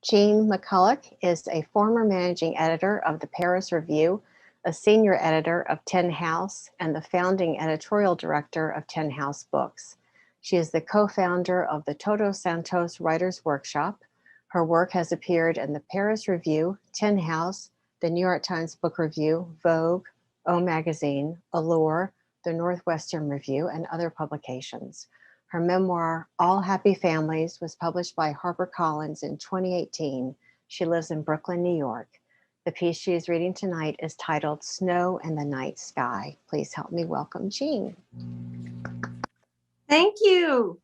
Jeanne McCulloch is a former managing editor of the Paris Review, a senior editor of Tin House, and the founding editorial director of Tin House Books. She is the co-founder of the Todos Santos Writers Workshop. Her work has appeared in the Paris Review, Tin House, the New York Times Book Review, Vogue, O Magazine, Allure, the Northwestern Review, and other publications. Her memoir, All Happy Families, was published by HarperCollins in 2018. She lives in Brooklyn, New York. The piece she is reading tonight is titled Snow in the Night Sky. Please help me welcome Jeanne. Thank you.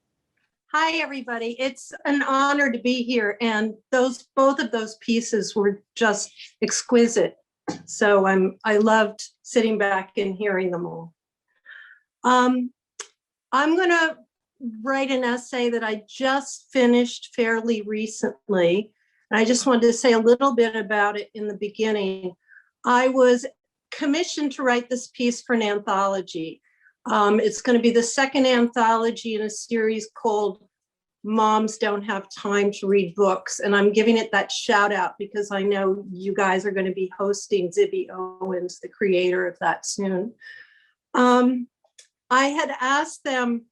Hi, everybody. It's an honor to be here. And both of those pieces were just exquisite. So I loved sitting back and hearing them all. I'm going to write an essay that I just finished fairly recently. And I just wanted to say a little bit about it in the beginning. I was commissioned to write this piece for an anthology. It's going to be the second anthology in a series called Moms Don't Have Time to Read Books. And I'm giving it that shout out because I know you guys are going to be hosting Zibby Owens, the creator of that, soon. I had asked them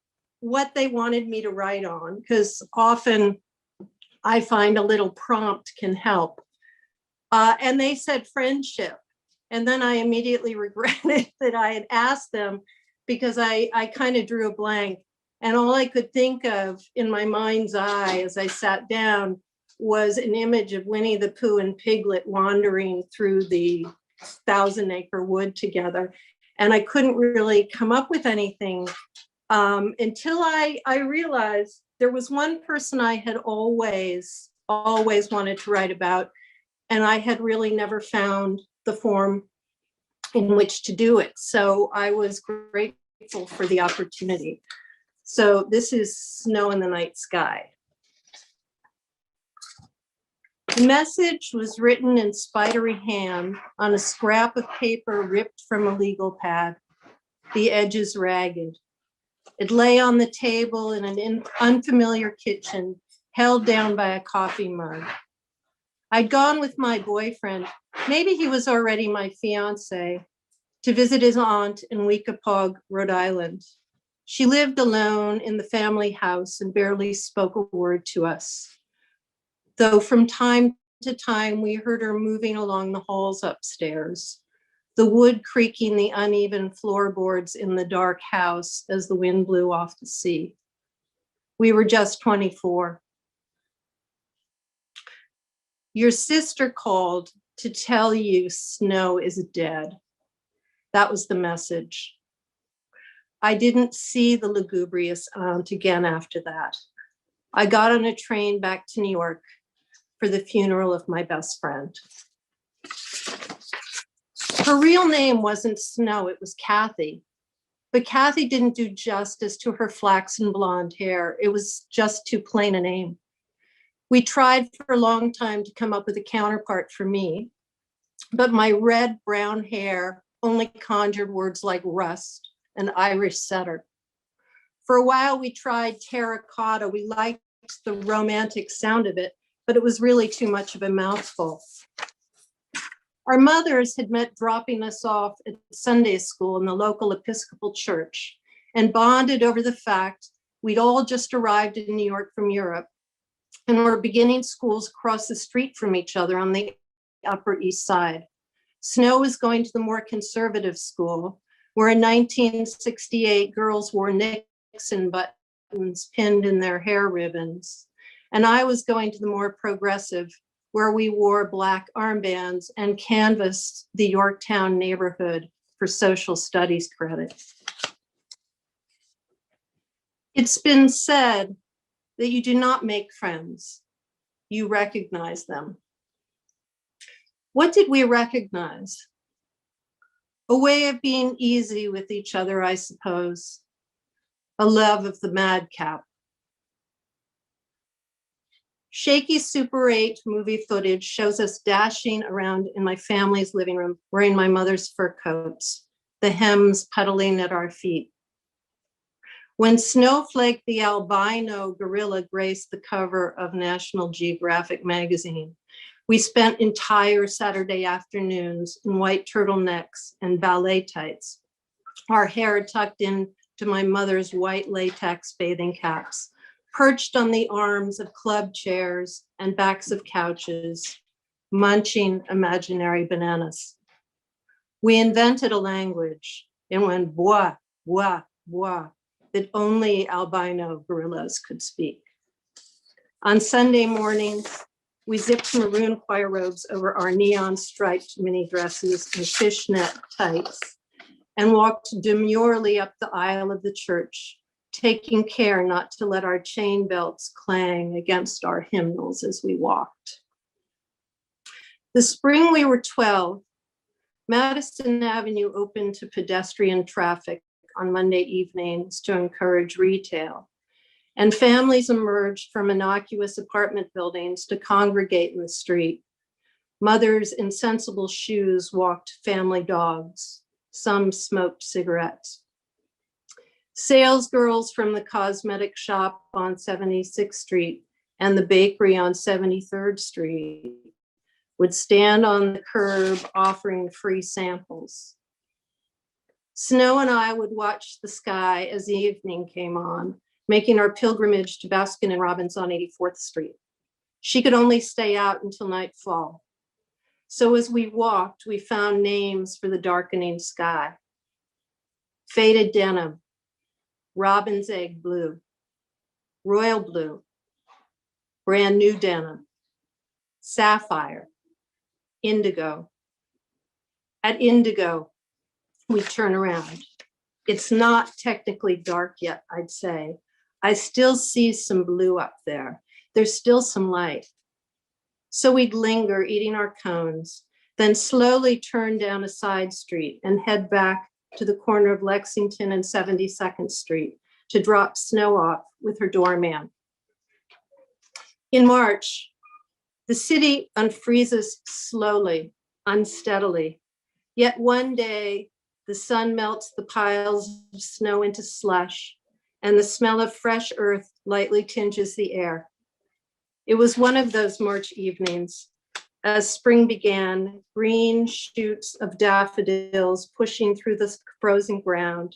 what they wanted me to write on, because often I find a little prompt can help. And they said friendship. And then I immediately regretted that I had asked them, because I kind of drew a blank. And all I could think of in my mind's eye as I sat down was an image of Winnie the Pooh and Piglet wandering through the 1,000-acre wood together. And I couldn't really come up with anything until I realized there was one person I had always wanted to write about, and I had really never found the form in which to do it. So I was grateful for the opportunity. So this is Snow in the Night Sky. The message was written in spidery hand on a scrap of paper ripped from a legal pad, the edges ragged. It lay on the table in an unfamiliar kitchen, held down by a coffee mug. I'd gone with my boyfriend, maybe he was already my fiance, to visit his aunt in Weekapaug, Rhode Island. She lived alone in the family house and barely spoke a word to us, though from time to time we heard her moving along the halls upstairs, the wood creaking the uneven floorboards in the dark house as the wind blew off the sea. We were just 24. Your sister called to tell you Snow is dead. That was the message. I didn't see the lugubrious aunt again after that. I got on a train back to New York for the funeral of my best friend. Her real name wasn't Snow, it was Kathy. But Kathy didn't do justice to her flaxen blonde hair. It was just too plain a name. We tried for a long time to come up with a counterpart for me, but my red-brown hair only conjured words like rust and Irish setter. For a while we tried terracotta. We liked the romantic sound of it, but it was really too much of a mouthful. Our mothers had met dropping us off at Sunday school in the local Episcopal church and bonded over the fact we'd all just arrived in New York from Europe and were beginning schools across the street from each other on the Upper East Side. Snow was going to the more conservative school, where in 1968, girls wore Nixon buttons pinned in their hair ribbons. And I was going to the more progressive, where we wore black armbands and canvassed the Yorktown neighborhood for social studies credit. It's been said that you do not make friends, you recognize them. What did we recognize? A way of being easy with each other, I suppose. A love of the madcap. Shaky Super 8 movie footage shows us dashing around in my family's living room, wearing my mother's fur coats, the hems puddling at our feet. When Snowflake the albino gorilla graced the cover of National Geographic magazine, we spent entire Saturday afternoons in white turtlenecks and ballet tights, our hair tucked into my mother's white latex bathing caps, perched on the arms of club chairs and backs of couches, munching imaginary bananas. We invented a language. It went bois, bois, bois, that only albino gorillas could speak. On Sunday mornings, we zipped maroon choir robes over our neon striped mini dresses and fishnet tights and walked demurely up the aisle of the church, taking care not to let our chain belts clang against our hymnals as we walked. The spring we were 12, Madison Avenue opened to pedestrian traffic on Monday evenings to encourage retail, and families emerged from innocuous apartment buildings to congregate in the street. Mothers in sensible shoes walked family dogs. Some smoked cigarettes. Salesgirls from the cosmetic shop on 76th Street and the bakery on 73rd Street would stand on the curb offering free samples. Snow and I would watch the sky as the evening came on, making our pilgrimage to Baskin and Robbins on 84th Street. She could only stay out until nightfall. So as we walked, we found names for the darkening sky. Faded denim, robin's egg blue, royal blue, brand new denim, sapphire, indigo. At indigo, we turn around. It's not technically dark yet, I'd say. I still see some blue up there. There's still some light. So we'd linger eating our cones, then slowly turn down a side street and head back to the corner of Lexington and 72nd Street to drop Snow off with her doorman. In March, the city unfreezes slowly, unsteadily, yet one day the sun melts the piles of snow into slush and the smell of fresh earth lightly tinges the air. It was one of those March evenings, as spring began, green shoots of daffodils pushing through the frozen ground,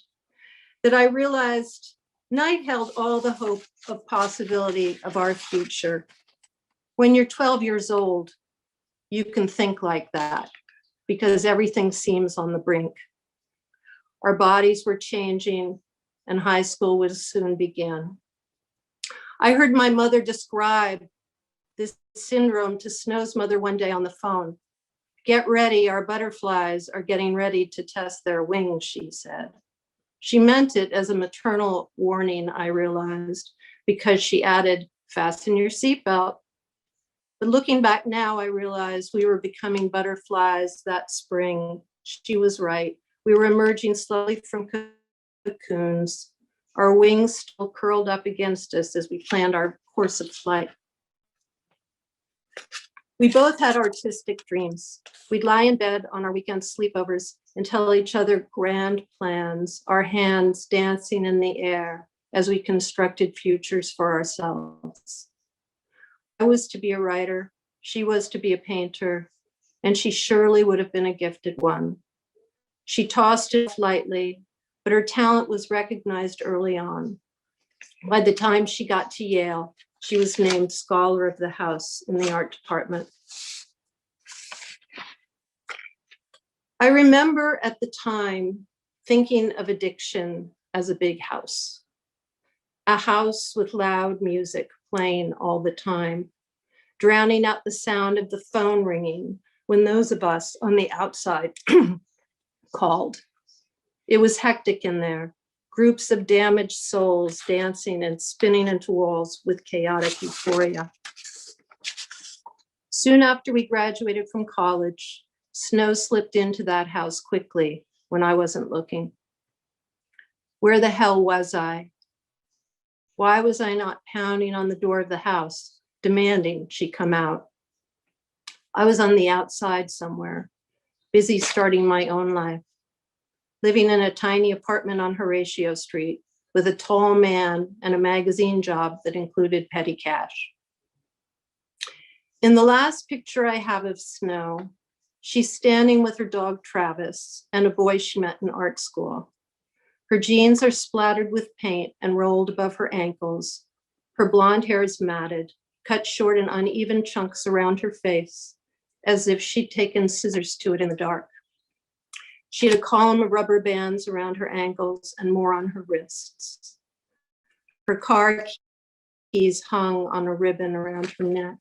that I realized night held all the hope of possibility of our future. When you're 12 years old, you can think like that because everything seems on the brink. Our bodies were changing and high school would soon begin. I heard my mother describe this syndrome to Snow's mother one day on the phone. Get ready, our butterflies are getting ready to test their wings, she said. She meant it as a maternal warning, I realized, because she added, fasten your seatbelt. But looking back now, I realized we were becoming butterflies that spring. She was right. We were emerging slowly from cocoons, our wings still curled up against us as we planned our course of flight. We both had artistic dreams. We'd lie in bed on our weekend sleepovers and tell each other grand plans, our hands dancing in the air as we constructed futures for ourselves. I was to be a writer, she was to be a painter, and she surely would have been a gifted one. She tossed it lightly, but her talent was recognized early on. By the time she got to Yale, she was named Scholar of the House in the art department. I remember at the time thinking of addiction as a big house, a house with loud music playing all the time, drowning out the sound of the phone ringing when those of us on the outside called. It was hectic in there. Groups of damaged souls dancing and spinning into walls with chaotic euphoria. Soon after we graduated from college, Snow slipped into that house quickly when I wasn't looking. Where the hell was I? Why was I not pounding on the door of the house, demanding she come out? I was on the outside somewhere, busy starting my own life, living in a tiny apartment on Horatio Street with a tall man and a magazine job that included petty cash. In the last picture I have of Snow, she's standing with her dog Travis and a boy she met in art school. Her jeans are splattered with paint and rolled above her ankles. Her blonde hair is matted, cut short in uneven chunks around her face, as if she'd taken scissors to it in the dark. She had a column of rubber bands around her ankles and more on her wrists. Her car keys hung on a ribbon around her neck.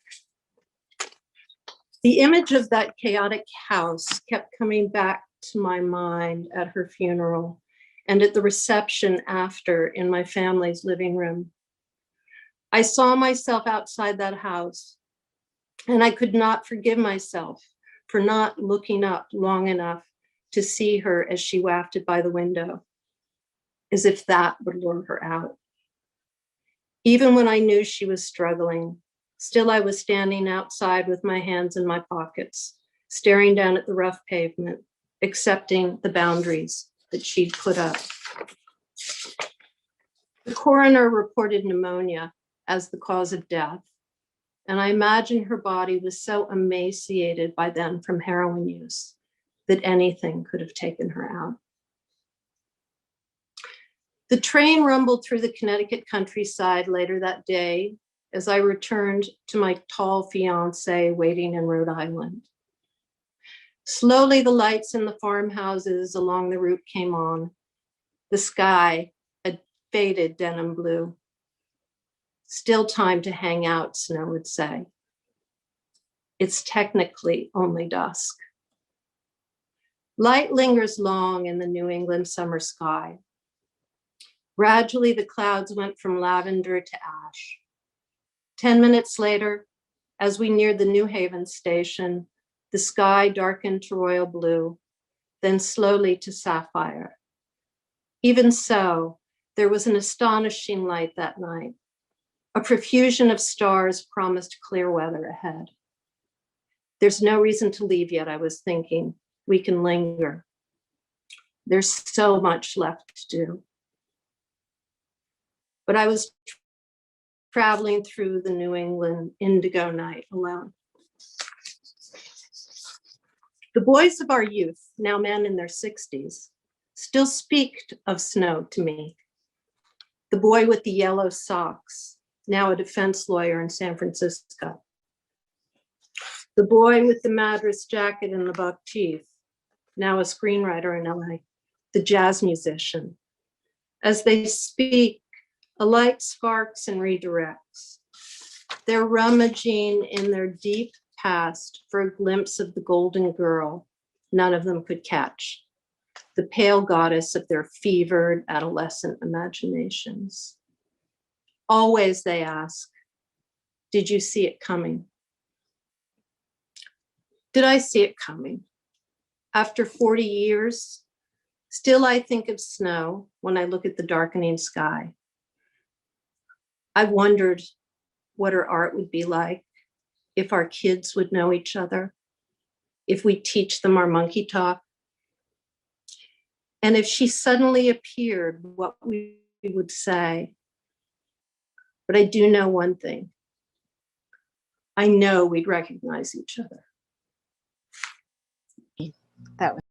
The image of that chaotic house kept coming back to my mind at her funeral and at the reception after in my family's living room. I saw myself outside that house, and I could not forgive myself for not looking up long enough to see her as she wafted by the window, as if that would lure her out. Even when I knew she was struggling, still I was standing outside with my hands in my pockets, staring down at the rough pavement, accepting the boundaries that she'd put up. The coroner reported pneumonia as the cause of death, and I imagine her body was so emaciated by then from heroin use that anything could have taken her out. The train rumbled through the Connecticut countryside later that day as I returned to my tall fiance waiting in Rhode Island. Slowly, the lights in the farmhouses along the route came on. The sky, a faded denim blue. Still time to hang out, Snow would say. It's technically only dusk. Light lingers long in the New England summer sky. Gradually, the clouds went from lavender to ash. 10 minutes later, as we neared the New Haven station, the sky darkened to royal blue, then slowly to sapphire. Even so, there was an astonishing light that night. A profusion of stars promised clear weather ahead. There's no reason to leave yet, I was thinking. We can linger. There's so much left to do. But I was traveling through the New England indigo night alone. The boys of our youth, now men in their 60s, still speak of Snow to me. The boy with the yellow socks, now a defense lawyer in San Francisco. The boy with the Madras jacket and the buck teeth, now a screenwriter in LA. The jazz musician. As they speak, a light sparks and redirects. They're rummaging in their deep past for a glimpse of the golden girl none of them could catch, the pale goddess of their fevered adolescent imaginations. Always they ask, did you see it coming? Did I see it coming? After 40 years, still I think of Snow when I look at the darkening sky. I've wondered what her art would be like, if our kids would know each other, if we teach them our monkey talk, and if she suddenly appeared, what we would say. But I do know one thing. I know we'd recognize each other. That was